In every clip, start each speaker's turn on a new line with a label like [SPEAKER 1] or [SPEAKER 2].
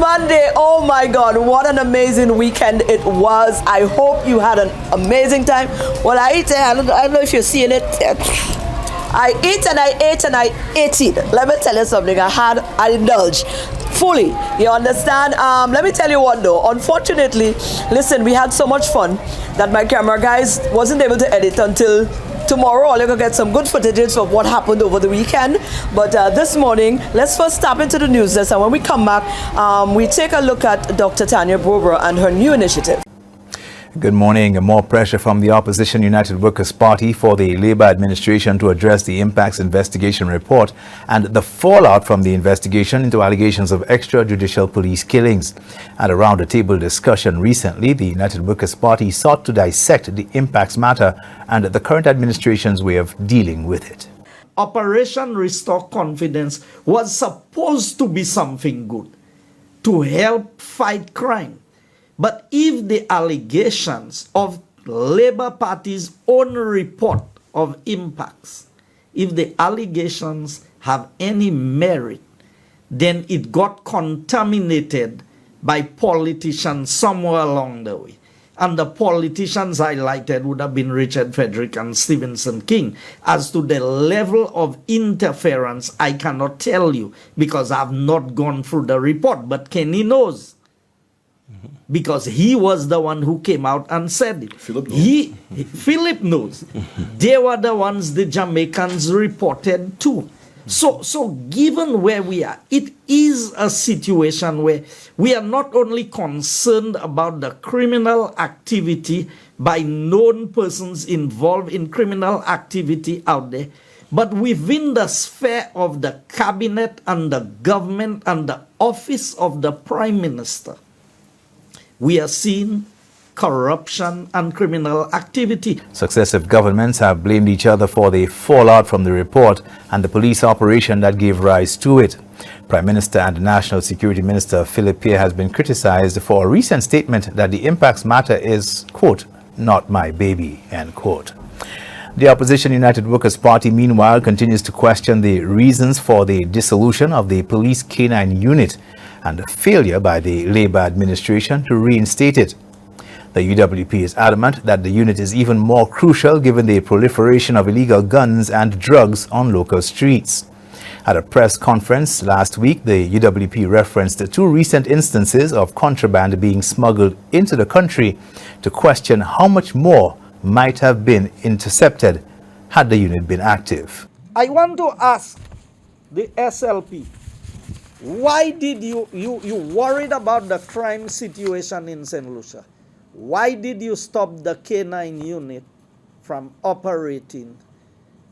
[SPEAKER 1] Monday. Oh my God, what an amazing weekend it was. I hope you had an amazing time. Well, I don't know if you're seeing it. I ate and I ate and I ate it. Let me tell you something. I indulged fully. You understand? Let me tell you what though. Unfortunately, listen, we had so much fun that my camera guys wasn't able to edit until tomorrow. I'll go get some good footages of what happened over the weekend. But this morning, let's first tap into the news desk. And when we come back, we take a look at Dr. Tanya Bobra and her new initiative.
[SPEAKER 2] Good morning. More pressure from the opposition United Workers' Party for the Labour administration to address the impacts investigation report and the fallout from the investigation into allegations of extrajudicial police killings. At a round-the-table discussion recently, the United Workers' Party sought to dissect the impacts matter and the current administration's way of dealing with it.
[SPEAKER 3] Operation Restore Confidence was supposed to be something good, to help fight crime. But if the allegations of Labour Party's own report of impacts, if the allegations have any merit, then it got contaminated by politicians somewhere along the way. And the politicians highlighted would have been Richard Frederick and Stevenson King. As to the level of interference, I cannot tell you because I've not gone through the report, but Kenny knows. Because he was the one who came out and said it. Philip knows. They were the ones the Jamaicans reported to. So given where we are, it is a situation where we are not only concerned about the criminal activity by known persons involved in criminal activity out there, but within the sphere of the cabinet and the government and the office of the Prime Minister, we are seeing corruption and criminal activity.
[SPEAKER 2] Successive governments have blamed each other for the fallout from the report and the police operation that gave rise to it. Prime Minister and National Security Minister Philip Pierre has been criticized for a recent statement that the impacts matter is, quote, not my baby, end quote. The opposition United Workers' Party, meanwhile, continues to question the reasons for the dissolution of the police canine unit and the failure by the Labour administration to reinstate it. The UWP is adamant that the unit is even more crucial given the proliferation of illegal guns and drugs on local streets. At a press conference last week, the UWP referenced two recent instances of contraband being smuggled into the country to question how much more might have been intercepted had the unit been active.
[SPEAKER 3] I want to ask the SLP, why did you worried about the crime situation in St. Lucia? Why did you stop the K9 unit from operating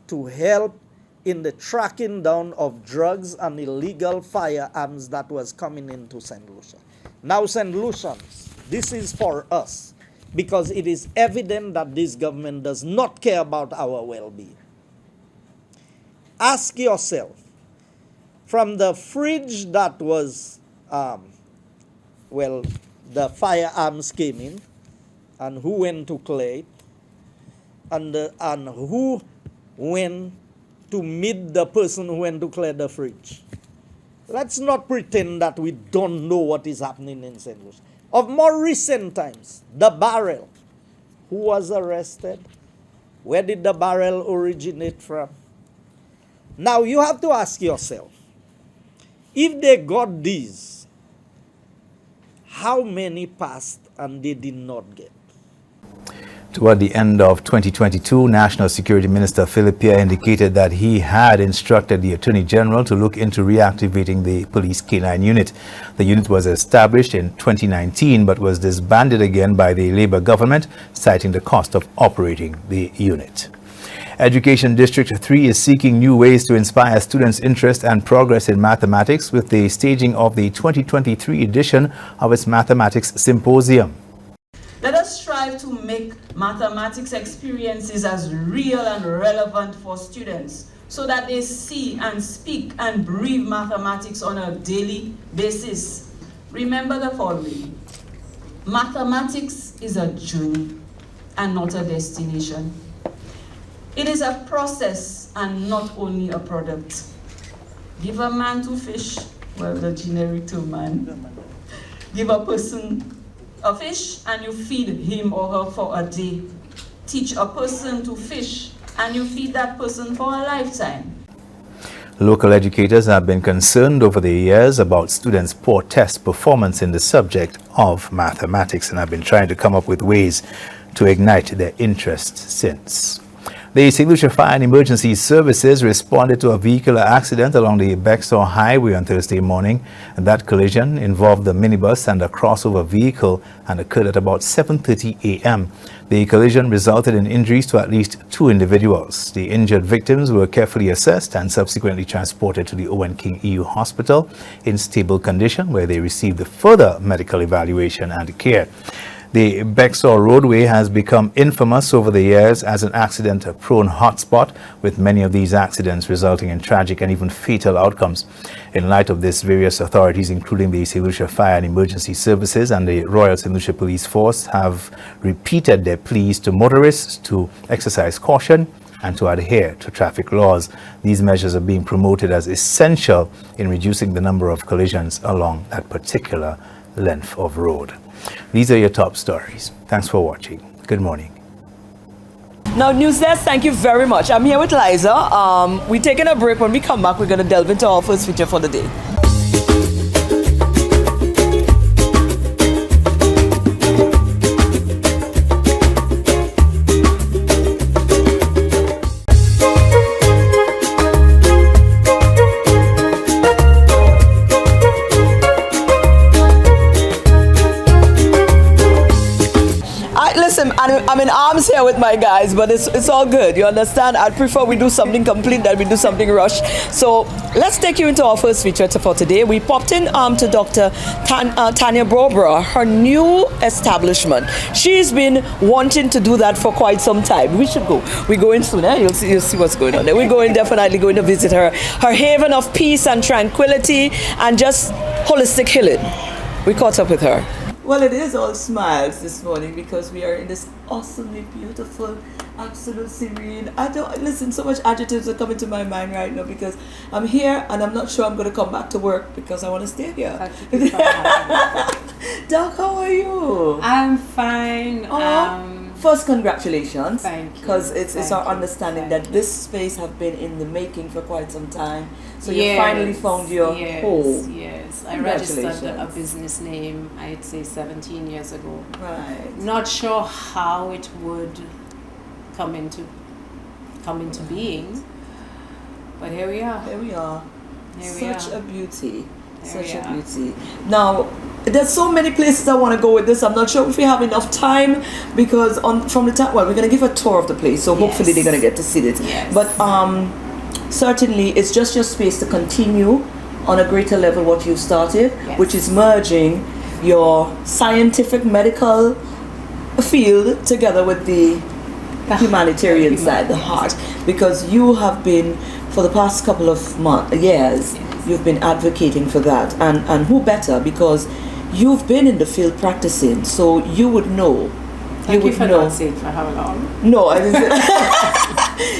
[SPEAKER 3] to help in the tracking down of drugs and illegal firearms that was coming into St. Lucia? Now, St. Lucians, this is for us because it is evident that this government does not care about our well-being. Ask yourself, from the fridge that was, the firearms came in, and who went to clear it, and who went to meet the person who went to clear the fridge. Let's not pretend that we don't know what is happening in St. Lucia. Of more recent times, the barrel. Who was arrested? Where did the barrel originate from? Now you have to ask yourself, if they got these, how many passed and they did not get?
[SPEAKER 2] Toward the end of 2022, National Security Minister Philip Pierre indicated that he had instructed the Attorney General to look into reactivating the police canine unit. The unit was established in 2019 but was disbanded again by the Labour government, citing the cost of operating the unit. Education District 3 is seeking new ways to inspire students' interest and progress in mathematics with the staging of the 2023 edition of its Mathematics Symposium.
[SPEAKER 4] Let us strive to make mathematics experiences as real and relevant for students so that they see and speak and breathe mathematics on a daily basis. Remember the following: mathematics is a journey and not a destination. It is a process and not only a product. Give a man 2 fish well, the generic term, man. Give a person a fish and you feed him or her for a day. Teach a person to fish and you feed that person for a lifetime.
[SPEAKER 2] Local educators have been concerned over the years about students' poor test performance in the subject of mathematics and have been trying to come up with ways to ignite their interest since. The St. Lucia Fire and Emergency Services responded to a vehicular accident along the Bexar Highway on Thursday morning. And that collision involved a minibus and a crossover vehicle and occurred at about 7:30 a.m. The collision resulted in injuries to at least 2 individuals. The injured victims were carefully assessed and subsequently transported to the Owen King EU Hospital in stable condition, where they received further medical evaluation and care. The Bexar roadway has become infamous over the years as an accident-prone hotspot, with many of these accidents resulting in tragic and even fatal outcomes. In light of this, various authorities, including the St. Lucia Fire and Emergency Services and the Royal St. Lucia Police Force, have repeated their pleas to motorists to exercise caution and to adhere to traffic laws. These measures are being promoted as essential in reducing the number of collisions along that particular length of road. These are your top stories. Thanks for watching. Good morning.
[SPEAKER 1] Now, News Desk, thank you very much. I'm here with Liza. We're taking a break. When we come back, we're going to delve into our first feature for the day. I'm in arms here with my guys, but it's all good. You understand? I'd prefer we do something complete than we do something rushed. So let's take you into our first feature for today. We popped in to Dr. Tanya Barbara, her new establishment. She's been wanting to do that for quite some time. We should go. We're going soon. Eh? You'll see what's going on there. We're definitely going to visit her haven of peace and tranquility and just holistic healing. We caught up with her. Well, it is all smiles this morning because we are in this awesomely beautiful, absolute serene. So much adjectives are coming to my mind right now because I'm here and I'm not sure I'm going to come back to work because I want to stay here. Doc, how are you?
[SPEAKER 5] I'm fine.
[SPEAKER 1] First, congratulations.
[SPEAKER 5] Thank you.
[SPEAKER 1] Because it's our understanding that this space have been in the making for quite some time. So you finally found your home.
[SPEAKER 5] Yes, I registered a business name, I'd say 17 years ago.
[SPEAKER 1] Right.
[SPEAKER 5] Not sure how it would come into being, but here we are.
[SPEAKER 1] Here we are. Such a beauty. Such a beauty. Now, there's so many places I want to go with this. I'm not sure if we have enough time because we're going to give a tour of the place. So hopefully they're going to get to see it.
[SPEAKER 5] Yes.
[SPEAKER 1] But certainly it's just your space to continue on a greater level what you've started, which is merging your scientific medical field together with the humanitarian side, the heart. Because you have been, for the past couple of years, you've been advocating for that. And who better? Because you've been in the field practicing, so you would know.
[SPEAKER 5] Thank you for not saying for how long.
[SPEAKER 1] No, I didn't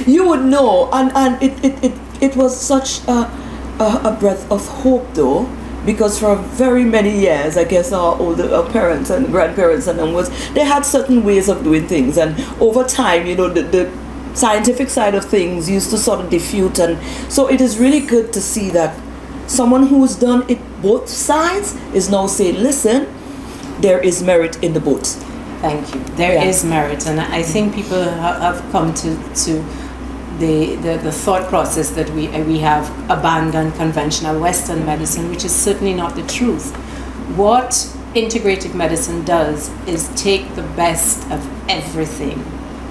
[SPEAKER 1] say you would know. And it was such a breath of hope, though, because for very many years, I guess our parents and grandparents and onwards, they had certain ways of doing things. And over time, the scientific side of things used to sort of diffuse. And so it is really good to see that someone who's done it both sides is now saying, listen, there is merit in the both.
[SPEAKER 5] Thank you. There is merit, and I think people have come to the thought process that we have abandoned conventional Western medicine, which is certainly not the truth. What integrative medicine does is take the best of everything.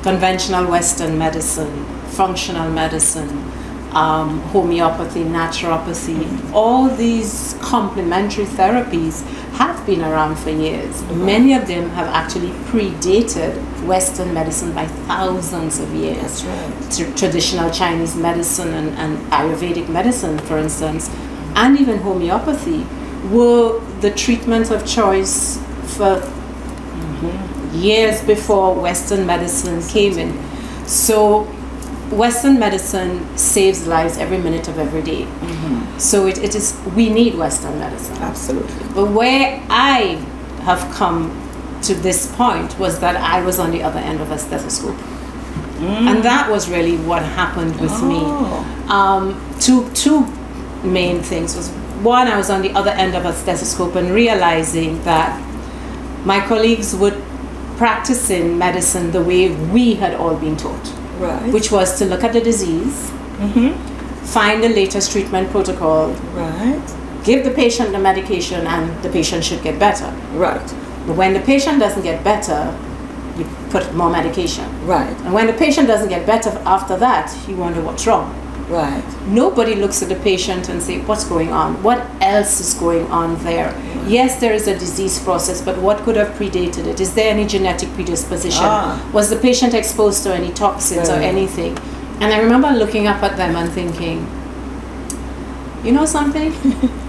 [SPEAKER 5] Conventional Western medicine, functional medicine, homeopathy, naturopathy, all these complementary therapies have been around for years. Many of them have actually predated Western medicine by thousands of years.
[SPEAKER 1] That's right.
[SPEAKER 5] Traditional Chinese medicine and Ayurvedic medicine, for instance, and even homeopathy were the treatment of choice for years before Western medicine came in. So Western medicine saves lives every minute of every day. So it is, we need Western medicine.
[SPEAKER 1] Absolutely.
[SPEAKER 5] But where I have come to this point was that I was on the other end of a stethoscope. And that was really what happened with me. Two main things was, one, I was on the other end of a stethoscope and realizing that my colleagues would practice in medicine the way we had all been taught,
[SPEAKER 1] Right.
[SPEAKER 5] which was to look at the disease, find the latest treatment protocol,
[SPEAKER 1] Right.
[SPEAKER 5] give the patient the medication, and the patient should get better.
[SPEAKER 1] Right.
[SPEAKER 5] But when the patient doesn't get better, you put more medication.
[SPEAKER 1] Right.
[SPEAKER 5] And when the patient doesn't get better after that, you wonder what's wrong.
[SPEAKER 1] Right.
[SPEAKER 5] Nobody looks at the patient and say, what's going on? What else is going on there? Yes, there is a disease process, but what could have predated it? Is there any genetic predisposition? Was the patient exposed to any toxins or anything? And I remember looking up at them and thinking, you know something?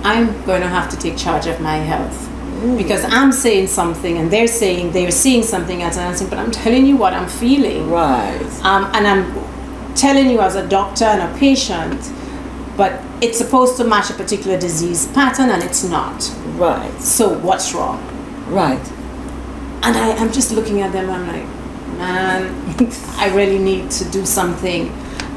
[SPEAKER 5] I'm going to have to take charge of my health. Because I'm saying something and they're saying they're seeing something else, and I'm saying, but I'm telling you what I'm feeling.
[SPEAKER 1] Right.
[SPEAKER 5] And I'm telling you as a doctor and a patient, but it's supposed to match a particular disease pattern and it's not.
[SPEAKER 1] Right.
[SPEAKER 5] So what's wrong?
[SPEAKER 1] Right.
[SPEAKER 5] And I'm just looking at them, I'm like, man, I really need to do something.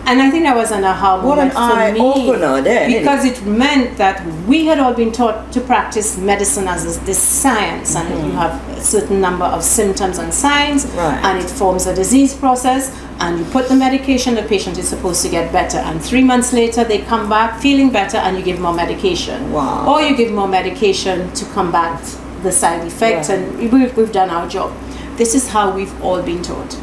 [SPEAKER 5] And I think that was an aha
[SPEAKER 1] What an
[SPEAKER 5] moment for me.
[SPEAKER 1] eye-opener there, isn't
[SPEAKER 5] Because it meant that we had all been taught to practice medicine as this science, and you have a certain number of symptoms and signs,
[SPEAKER 1] Right.
[SPEAKER 5] and it forms a disease process, and you put the medication, the patient is supposed to get better, and 3 months later they come back feeling better and you give more medication.
[SPEAKER 1] Wow.
[SPEAKER 5] Or you give more medication to combat the side effects,
[SPEAKER 1] Right.
[SPEAKER 5] and we've done our job. This is how we've all been taught.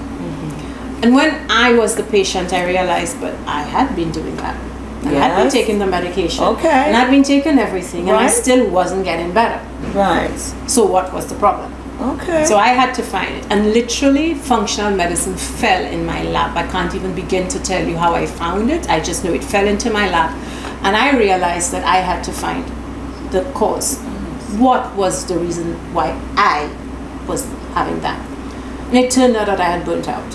[SPEAKER 5] And when I was the patient, I realized, but I had been doing that. I had been
[SPEAKER 1] Yes.
[SPEAKER 5] taking the medication.
[SPEAKER 1] Okay.
[SPEAKER 5] And I'd been taking everything, and I
[SPEAKER 1] Right.
[SPEAKER 5] still wasn't getting better.
[SPEAKER 1] Right.
[SPEAKER 5] So what was the problem?
[SPEAKER 1] Okay.
[SPEAKER 5] So I had to find it. And literally, functional medicine fell in my lap. I can't even begin to tell you how I found it. I just know it fell into my lap. And I realized that I had to find the cause. What was the reason why I was having that? And it turned out that I had burnt out.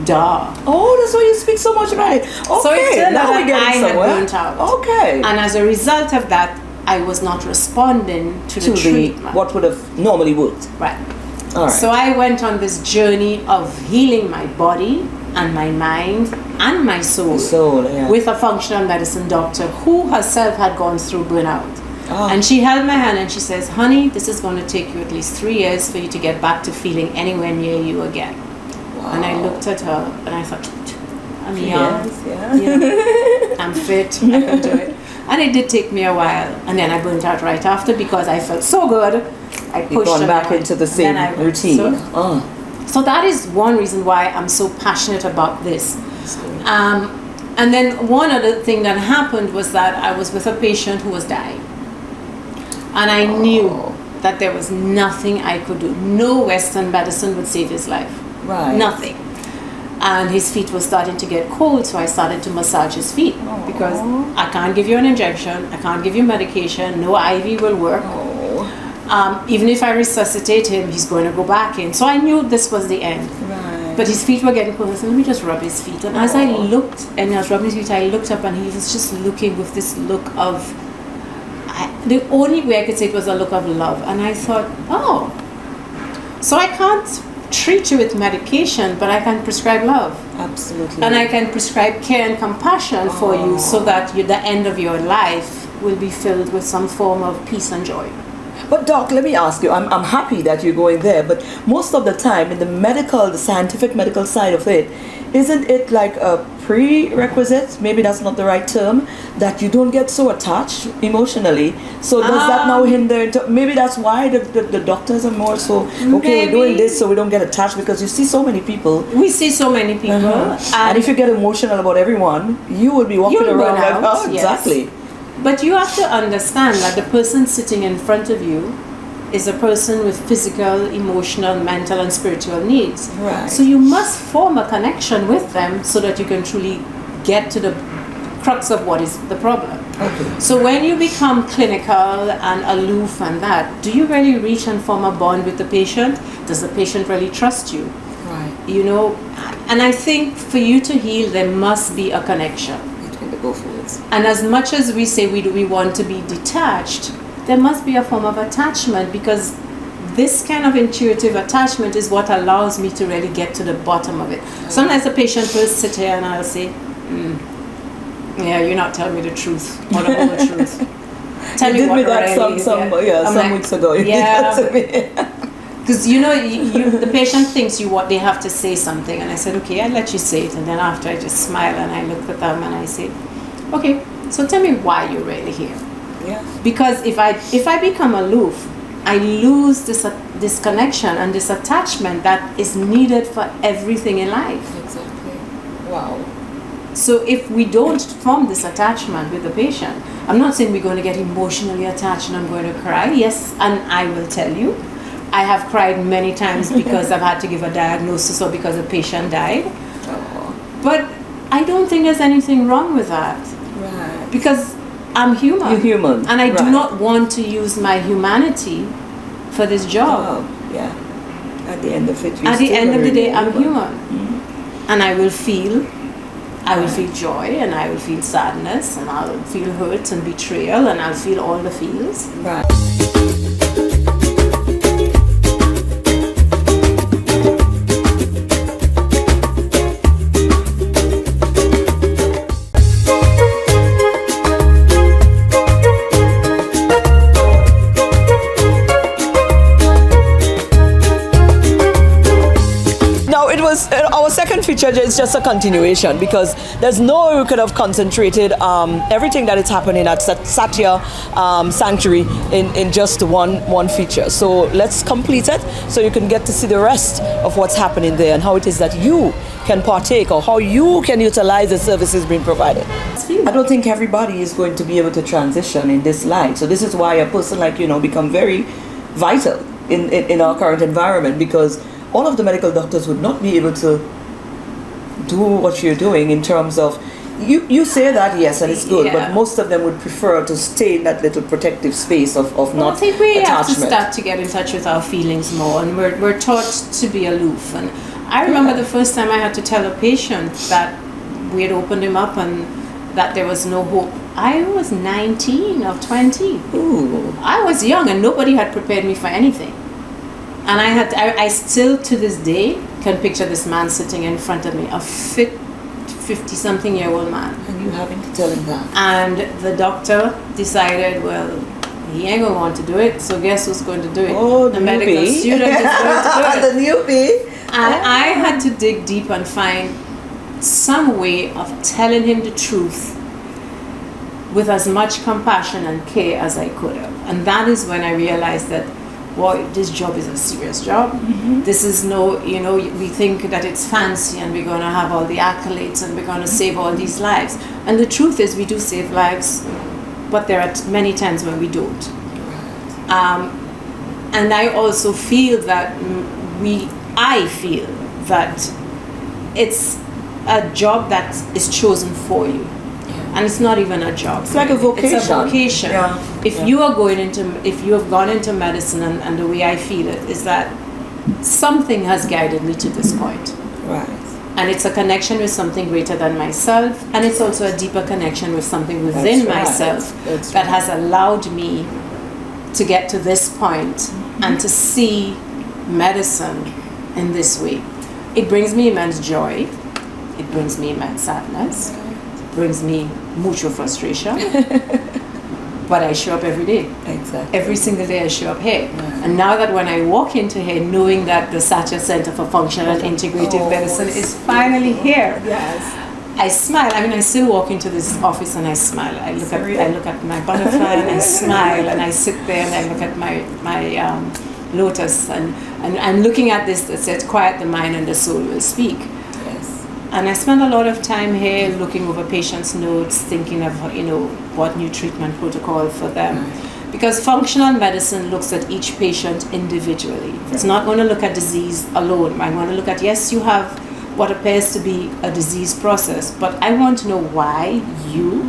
[SPEAKER 5] Duh.
[SPEAKER 1] Oh, that's why you speak so much about it. Okay,
[SPEAKER 5] So it turned out
[SPEAKER 1] now we're
[SPEAKER 5] that
[SPEAKER 1] getting
[SPEAKER 5] I had
[SPEAKER 1] somewhere.
[SPEAKER 5] burnt out.
[SPEAKER 1] Okay.
[SPEAKER 5] And as a result of that, I was not responding to the treatment.
[SPEAKER 1] what would have normally worked.
[SPEAKER 5] Right.
[SPEAKER 1] All right.
[SPEAKER 5] So I went on this journey of healing my body and my mind and my soul,
[SPEAKER 1] Yeah.
[SPEAKER 5] with a functional medicine doctor who herself had gone through burnout.
[SPEAKER 1] Ah.
[SPEAKER 5] And she held my hand and she says, honey, this is going to take you at least 3 years for you to get back to feeling anywhere near you again. And I looked at her and I thought, I'm young,
[SPEAKER 1] Yes, yeah.
[SPEAKER 5] you know, I'm fit, I can do it. And it did take me a while, and then I burnt out right after because I felt so good. I pushed.
[SPEAKER 1] You've gone
[SPEAKER 5] and
[SPEAKER 1] back
[SPEAKER 5] I went.
[SPEAKER 1] into the
[SPEAKER 5] And
[SPEAKER 1] same
[SPEAKER 5] then I-
[SPEAKER 1] routine.
[SPEAKER 5] So that is one reason why I'm so passionate about this. And then one other thing that happened was that I was with a patient who was dying. And I knew that there was nothing I could do. No Western medicine would save his life.
[SPEAKER 1] Right.
[SPEAKER 5] Nothing. And his feet were starting to get cold, so I started to massage his feet because I can't give you an injection, I can't give you medication, no IV will work. Even if I resuscitate him, he's going to go back in. So I knew this was the end.
[SPEAKER 1] Right.
[SPEAKER 5] But his feet were getting cold. I said, let me just rub his feet. And as I looked, and I was rubbing his feet, I looked up and he was just looking with this look of, the only way I could say it was a look of love. And I thought, oh, so I can't treat you with medication, but I can prescribe love.
[SPEAKER 1] Absolutely.
[SPEAKER 5] And I can prescribe care and compassion for you so that the end of your life will be filled with some form of peace and joy.
[SPEAKER 1] But Doc, let me ask you, I'm happy that you're going there, but most of the time in the scientific medical side of it, isn't it like a prerequisite, maybe that's not the right term, that you don't get so attached emotionally? So does that now hinder, maybe that's why the doctors are more so, okay, we're doing this so we don't get attached, because you see so many people.
[SPEAKER 5] We see so many people.
[SPEAKER 1] And if you get emotional about everyone, you will be walking
[SPEAKER 5] You'll
[SPEAKER 1] around
[SPEAKER 5] burn
[SPEAKER 1] like,
[SPEAKER 5] out,
[SPEAKER 1] oh,
[SPEAKER 5] yes.
[SPEAKER 1] exactly.
[SPEAKER 5] But you have to understand that the person sitting in front of you is a person with physical, emotional, mental, and spiritual needs.
[SPEAKER 1] Right.
[SPEAKER 5] So you must form a connection with them so that you can truly get to the crux of what is the problem.
[SPEAKER 1] Okay.
[SPEAKER 5] So when you become clinical and aloof and that, do you really reach and form a bond with the patient? Does the patient really trust you?
[SPEAKER 1] Right.
[SPEAKER 5] You know, And I think for you to heal, there must be a connection
[SPEAKER 1] between the both worlds.
[SPEAKER 5] And as much as we say we want to be detached, there must be a form of attachment, because this kind of intuitive attachment is what allows me to really get to the bottom of it. Sometimes the patient will sit here and I'll say, yeah, you're not telling me the truth, or the whole truth. Tell me what really
[SPEAKER 1] some weeks ago.
[SPEAKER 5] Because the patient thinks they have to say something, and I said, okay, I'll let you say it, and then after I just smile and I look at them and I say, okay, so tell me why you're really here.
[SPEAKER 1] Yeah.
[SPEAKER 5] Because if I become aloof, I lose this connection and this attachment that is needed for everything in life.
[SPEAKER 1] Exactly. Wow.
[SPEAKER 5] So if we don't form this attachment with the patient, I'm not saying we're going to get emotionally attached and I'm going to cry. Yes, and I will tell you, I have cried many times because I've had to give a diagnosis or because a patient died.
[SPEAKER 1] Oh.
[SPEAKER 5] But I don't think there's anything wrong with that.
[SPEAKER 1] Right.
[SPEAKER 5] Because I'm human.
[SPEAKER 1] You're human.
[SPEAKER 5] And I do not want to use my humanity for this job.
[SPEAKER 1] Oh, yeah. At the end of it,
[SPEAKER 5] at the end of the day, I'm human.
[SPEAKER 1] Mm-hmm.
[SPEAKER 5] And I will feel joy, and I will feel sadness, and I'll feel hurt and betrayal, and I'll feel all the feels.
[SPEAKER 1] Right. Our second feature is just a continuation, because there's no way we could have concentrated everything that is happening at SATYA Sanctuary in just one feature. So let's complete it so you can get to see the rest of what's happening there and how it is that you can partake, or how you can utilize the services being provided. I don't think everybody is going to be able to transition in this light. So this is why a person like become very vital in our current environment, because all of the medical doctors would not be able to do what you're doing in terms of, you say that, yes, and it's good, but most of them would prefer to stay in that little protective space of not attachment.
[SPEAKER 5] I think we have to start to get in touch with our feelings more, and we're taught to be aloof. And I remember the first time I had to tell a patient that we had opened him up and that there was no hope. I was 19 or 20.
[SPEAKER 1] Ooh.
[SPEAKER 5] I was young and nobody had prepared me for anything. And I still to this day can picture this man sitting in front of me, a fit 50-something-year-old man.
[SPEAKER 1] And you having to tell him that.
[SPEAKER 5] And the doctor decided, well, he ain't going to want to do it, so guess who's going to do it?
[SPEAKER 1] Oh,
[SPEAKER 5] the medical student is going to do it.
[SPEAKER 1] The newbie.
[SPEAKER 5] And I had to dig deep and find some way of telling him the truth with as much compassion and care as I could have. And that is when I realized that, boy, this job is a serious job. Mm-hmm. This is we think that it's fancy and we're going to have all the accolades and we're going to save all these lives. And the truth is we do save lives, but there are many times when we don't. And I also feel that it's a job that is chosen for you. And it's not even a job.
[SPEAKER 1] It's like a vocation.
[SPEAKER 5] It's a vocation.
[SPEAKER 1] Yeah.
[SPEAKER 5] If you have gone into medicine, and the way I feel it is that something has guided me to this point.
[SPEAKER 1] Right.
[SPEAKER 5] And it's a connection with something greater than myself, and it's also a deeper connection with something within myself that has allowed me to get to this point and to see medicine in this way. It brings me immense joy. It brings me immense sadness. Brings me mucho frustration, but I show up every day.
[SPEAKER 1] Exactly.
[SPEAKER 5] Every single day I show up here. And now that when I walk into here, knowing that the SATYA Center for Functional and Integrative Medicine is finally here,
[SPEAKER 1] yes,
[SPEAKER 5] I smile. I still walk into this office and I smile. I look at my butterfly and I smile, and I sit there and I look at my lotus, and I'm looking at this that says, "Quiet the mind and the soul will speak." And I spend a lot of time here looking over patients' notes, thinking of what new treatment protocol for them. Because functional medicine looks at each patient individually. It's not going to look at disease alone. I'm going to look at, yes, you have what appears to be a disease process, but I want to know why you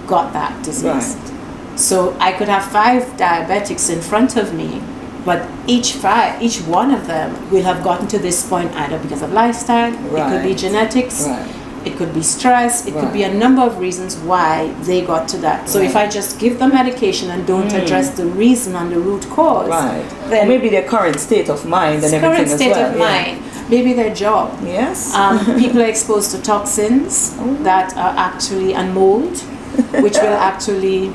[SPEAKER 5] got that disease. Right. So I could have 5 diabetics in front of me, But each one of them will have gotten to this point either because of lifestyle, it could be genetics, it could be stress, it could be a number of reasons why they got to that. So if I just give them medication and don't address the reason and the root cause, then
[SPEAKER 1] or maybe their current state of mind and everything
[SPEAKER 5] current state
[SPEAKER 1] as well.
[SPEAKER 5] of mind, maybe their job.
[SPEAKER 1] Yes.
[SPEAKER 5] People are exposed to toxins that are actually, and mold, which will actually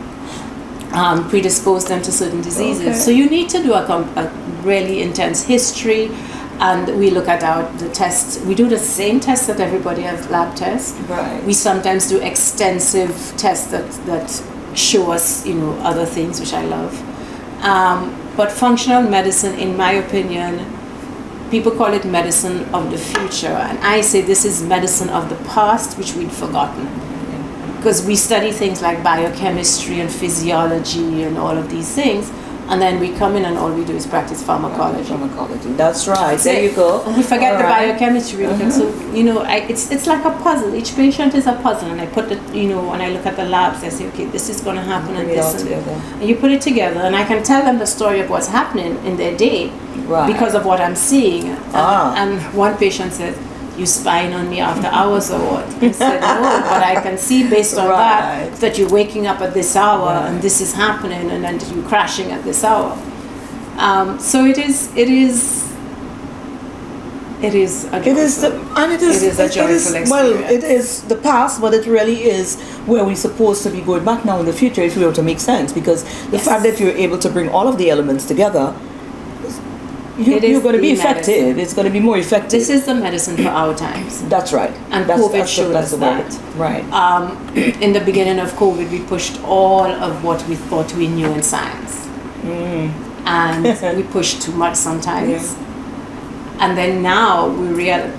[SPEAKER 5] predispose them to certain diseases.
[SPEAKER 1] Okay.
[SPEAKER 5] So you need to do a really intense history, and we look at the tests. We do the same tests that everybody has, lab tests.
[SPEAKER 1] Right.
[SPEAKER 5] We sometimes do extensive tests that show us, other things, which I love. But functional medicine, in my opinion, people call it medicine of the future, and I say this is medicine of the past, which we'd forgotten. Because we study things like biochemistry and physiology and all of these things, and then we come in and all we do is practice pharmacology.
[SPEAKER 1] That's right. There you go.
[SPEAKER 5] And we forget the biochemistry. So it's like a puzzle. Each patient is a puzzle, and I put when I look at the labs, I say, okay, this is going to happen, and this, and you put it together, and I can tell them the story of what's happening in their day because of what I'm seeing. And one patient said, "You spying on me after hours or what?" I said, "No, but I can see based on that you're waking up at this hour and this is happening, and then you're crashing at this hour." So it is a joyful experience.
[SPEAKER 1] Well, it is the past, but it really is where we're supposed to be going back now in the future if we were to make sense, because the fact that you're able to bring all of the elements together, you're going to be effective.
[SPEAKER 5] Medicine.
[SPEAKER 1] It's going to be more effective.
[SPEAKER 5] This is the medicine for our times.
[SPEAKER 1] That's right.
[SPEAKER 5] And COVID showed us that.
[SPEAKER 1] Right.
[SPEAKER 5] In the beginning of COVID, we pushed all of what we thought we knew in science. And we pushed too much sometimes. And then now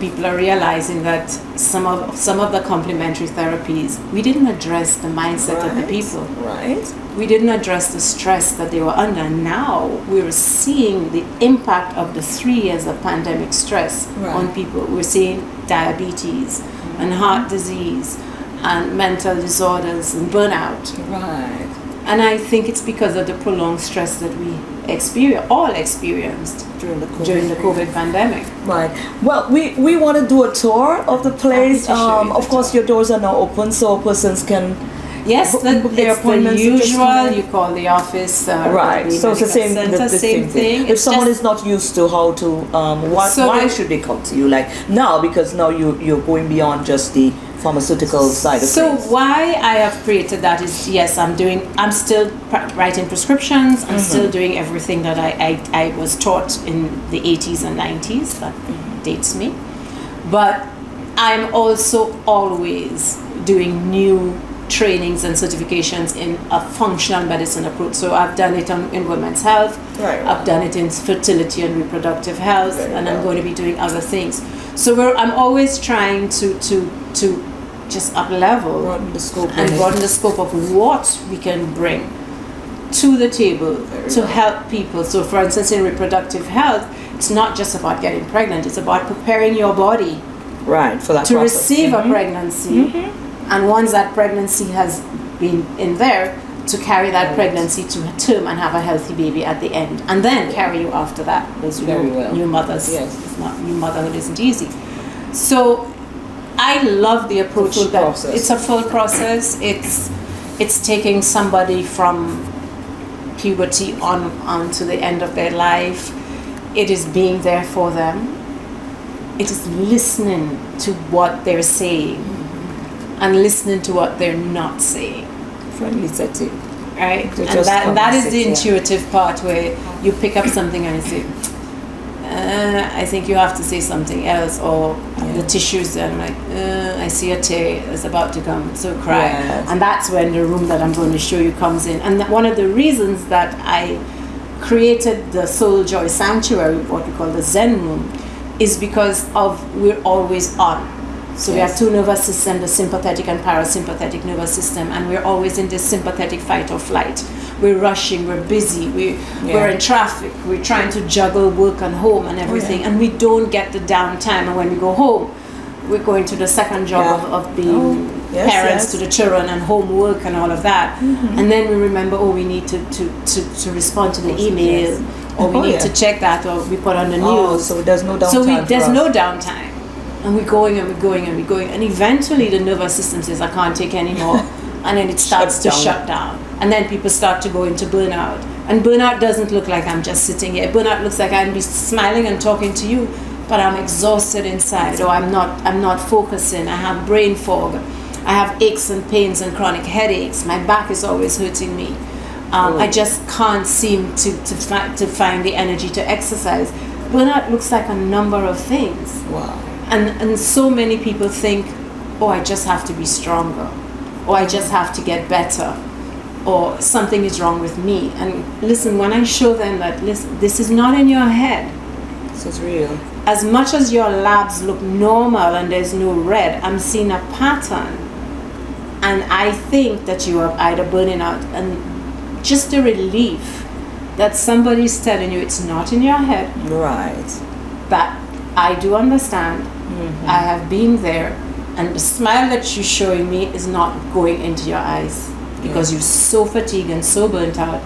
[SPEAKER 5] people are realizing that some of the complementary therapies, we didn't address the mindset of the people.
[SPEAKER 1] Right.
[SPEAKER 5] We didn't address the stress that they were under. Now we're seeing the impact of the 3 years of pandemic stress on people. We're seeing diabetes and heart disease and mental disorders and burnout.
[SPEAKER 1] Right.
[SPEAKER 5] And I think it's because of the prolonged stress that we experienced during the COVID pandemic.
[SPEAKER 1] Right. Well, we want to do a tour of the place. Of course, your doors are now open, so persons can
[SPEAKER 5] book their appointments. The usual. You call the office.
[SPEAKER 1] Right. So it's the same thing. If someone is not used to how to, why should they come to you? Like now, because now you're going beyond just the pharmaceutical side of things.
[SPEAKER 5] So why I have created that is, yes, I'm still writing prescriptions. I'm still doing everything that I was taught in the 80s and 90s. That dates me. But I'm also always doing new trainings and certifications in a functional medicine approach. So I've done it in women's health. I've done it in fertility and reproductive health, and I'm going to be doing other things. So I'm always trying to just up level
[SPEAKER 1] broaden the
[SPEAKER 5] scope of what we can bring to the table to help people. So for instance, in reproductive health, it's not just about getting pregnant, it's about preparing your body
[SPEAKER 1] for that
[SPEAKER 5] to
[SPEAKER 1] process.
[SPEAKER 5] receive a pregnancy, and once that pregnancy has been in there, to carry that pregnancy to term and have a healthy baby at the end, and then carry you after that. Because new mothers, new motherhood isn't easy. So I love the approach it's a full process. It's taking somebody from puberty on to the end of their life. It is being there for them. It is listening to what they're saying and listening to what they're not saying.
[SPEAKER 1] Friendly setting.
[SPEAKER 5] Right? And that is the intuitive part where you pick up something and you say, I think you have to say something else, or the tissues, and I'm like, I see a tear is about to come, so cry. And that's when the room that I'm going to show you comes in. And one of the reasons that I created the Soul Joy Sanctuary, what we call the Zen Room, is because we're always on. So we have two nervous systems, the sympathetic and parasympathetic nervous system, and we're always in this sympathetic fight or flight. We're rushing, we're busy, we're in traffic, we're trying to juggle work and home and everything, and we don't get the downtime. And when we go home, we're going to the second job of being parents to the children and homework and all of that. And then we remember, we need to respond to the email, or we
[SPEAKER 1] Oh,
[SPEAKER 5] need
[SPEAKER 1] yeah.
[SPEAKER 5] to check that, or we put on the news.
[SPEAKER 1] Oh, so there's no downtime
[SPEAKER 5] So
[SPEAKER 1] for
[SPEAKER 5] there's
[SPEAKER 1] us.
[SPEAKER 5] no downtime. And we're going and we're going and we're going. And eventually the nervous system says, I can't take anymore. And then it starts to shut down. And then people start to go into burnout. And burnout doesn't look like I'm just sitting here. Burnout looks like I'm just smiling and talking to you, but I'm exhausted inside, or I'm not focusing. I have brain fog. I have aches and pains and chronic headaches. My back is always hurting me. I just can't seem to find the energy to exercise. Burnout looks like a number of things.
[SPEAKER 1] Wow.
[SPEAKER 5] And so many people think, oh, I just have to be stronger, or I just have to get better, or something is wrong with me. And listen, when I show them that, listen, this is not in your head.
[SPEAKER 1] This is real.
[SPEAKER 5] As much as your labs look normal and there's no red, I'm seeing a pattern. And I think that you are either burning out, and just the relief that somebody's telling you it's not in your head,
[SPEAKER 1] Right.
[SPEAKER 5] that I do understand. I have been there, and the smile that you're showing me is not going into your eyes because you're so fatigued and so burnt out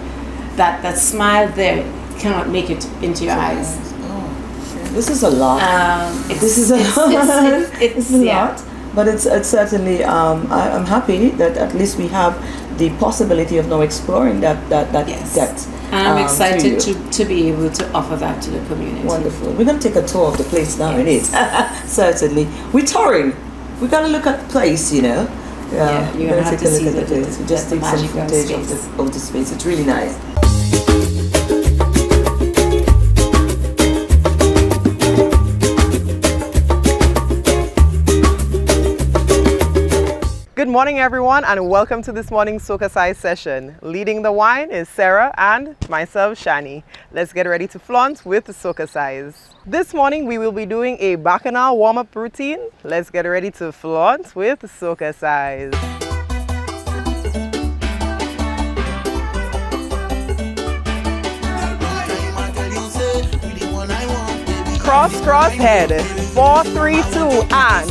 [SPEAKER 5] that that smile there cannot make it into your eyes.
[SPEAKER 1] This is a lot. This is a lot. It's a lot. But it's certainly, I'm happy that at least we have the possibility of now exploring that
[SPEAKER 5] Yes.
[SPEAKER 1] depth.
[SPEAKER 5] And I'm excited
[SPEAKER 1] you.
[SPEAKER 5] to be able to offer that to the community.
[SPEAKER 1] Wonderful. We're going to take a tour of the place now,
[SPEAKER 5] Yes.
[SPEAKER 1] innit? Certainly. We're touring. We got to look at the place, you know.
[SPEAKER 5] Yeah,
[SPEAKER 1] we're
[SPEAKER 5] you're
[SPEAKER 1] gonna
[SPEAKER 5] gonna have
[SPEAKER 1] take
[SPEAKER 5] to
[SPEAKER 1] a
[SPEAKER 5] see
[SPEAKER 1] look at the
[SPEAKER 5] the-
[SPEAKER 1] place. We just
[SPEAKER 5] the
[SPEAKER 1] take some
[SPEAKER 5] magical
[SPEAKER 1] footage
[SPEAKER 5] space.
[SPEAKER 1] of the space. It's really nice.
[SPEAKER 6] Good morning, everyone, and welcome to this morning's SocaCize session. Leading the wine is Sarah and myself, Shani. Let's get ready to flaunt with the SocaCize. This morning, we will be doing a Bacchanal warm-up routine. Let's get ready to flaunt with the SocaCize. Cross, cross, head. 4, 3, 2, and.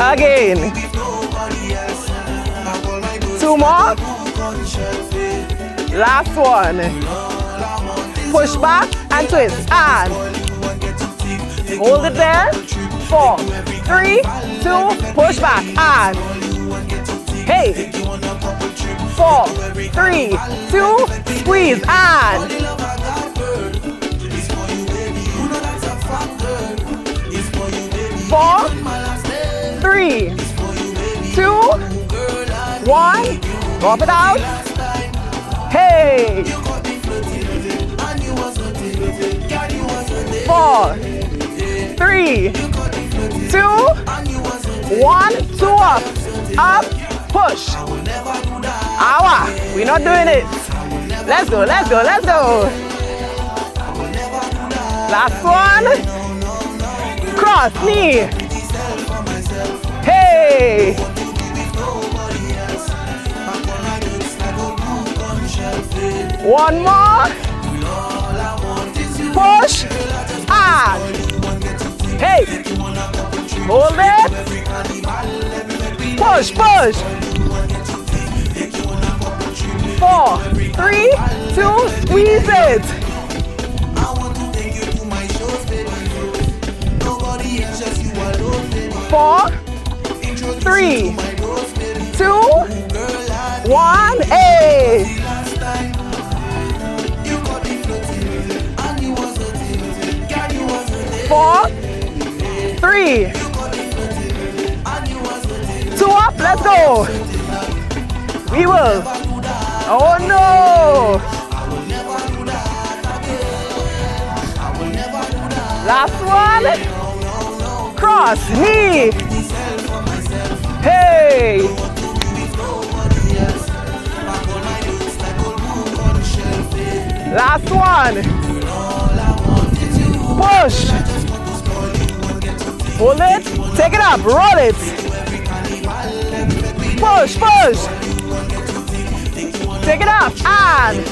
[SPEAKER 6] Again. 2 more. Last one. Push back and twist. And. Hold it there. 4, 3, 2, push back. And. Hey. 4, 3, 2, squeeze. And. 4, 3, 2, 1. Drop it out. Hey. 4, 3, 2, 1. 2 up. Up. Push. Awa. We're not doing it. Let's go. Let's go. Let's go. Last one. Cross knee. Hey. One more. Push. And. Hey. Hold it. Push, push. 4, 3, 2, squeeze it. 4, 3, 2, 1, hey. 4, 3, 2 up, let's go. We will. Oh no. Last one. Cross knee. Hey. Last one. Push. Hold it. Take it up. Roll it. Push, push. Take it up. And.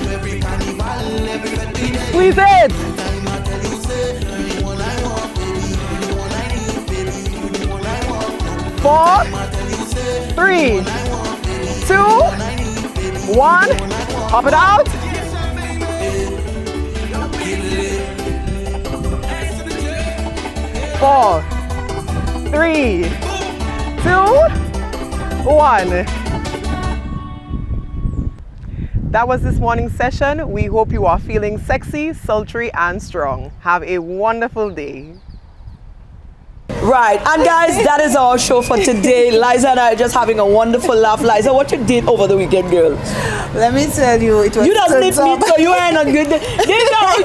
[SPEAKER 6] Squeeze it. 4, 3, 2, 1. Hop it out. 4, 3, 2, 1. That was this morning's session. We hope you are feeling sexy, sultry, and strong. Have a wonderful day.
[SPEAKER 1] Right, and guys, that is our show for today. Liza and I are just having a wonderful laugh. Liza, what you did over the weekend, girl?
[SPEAKER 7] Let me tell you, it was
[SPEAKER 1] You doesn't eat meat, so you ain't a good.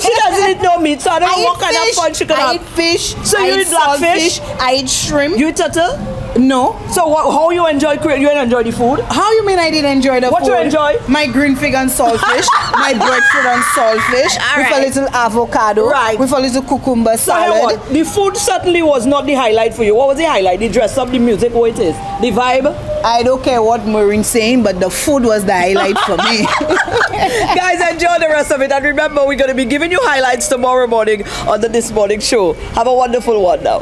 [SPEAKER 1] She doesn't eat no meat, so I don't know what kind of fun she can
[SPEAKER 7] I
[SPEAKER 1] have.
[SPEAKER 7] eat fish.
[SPEAKER 1] So
[SPEAKER 7] I
[SPEAKER 1] you eat blackfish?
[SPEAKER 7] I eat shrimp.
[SPEAKER 1] You eat turtle?
[SPEAKER 7] No.
[SPEAKER 1] So how you enjoy the food?
[SPEAKER 7] How you mean I didn't enjoy the
[SPEAKER 1] What
[SPEAKER 7] food?
[SPEAKER 1] you enjoy?
[SPEAKER 7] My green fig and saltfish, my breadfruit and saltfish, with a little avocado,
[SPEAKER 1] Right.
[SPEAKER 7] with a little cucumber
[SPEAKER 1] So hey,
[SPEAKER 7] salad.
[SPEAKER 1] what? The food certainly was not the highlight for you. What was the highlight? The dress up, the music, what it is? The vibe?
[SPEAKER 7] I don't care what Maureen's saying, but the food was the highlight for me.
[SPEAKER 1] Guys, enjoy the rest of it. And remember, we're going to be giving you highlights tomorrow morning on the This Morning Show. Have a wonderful one now.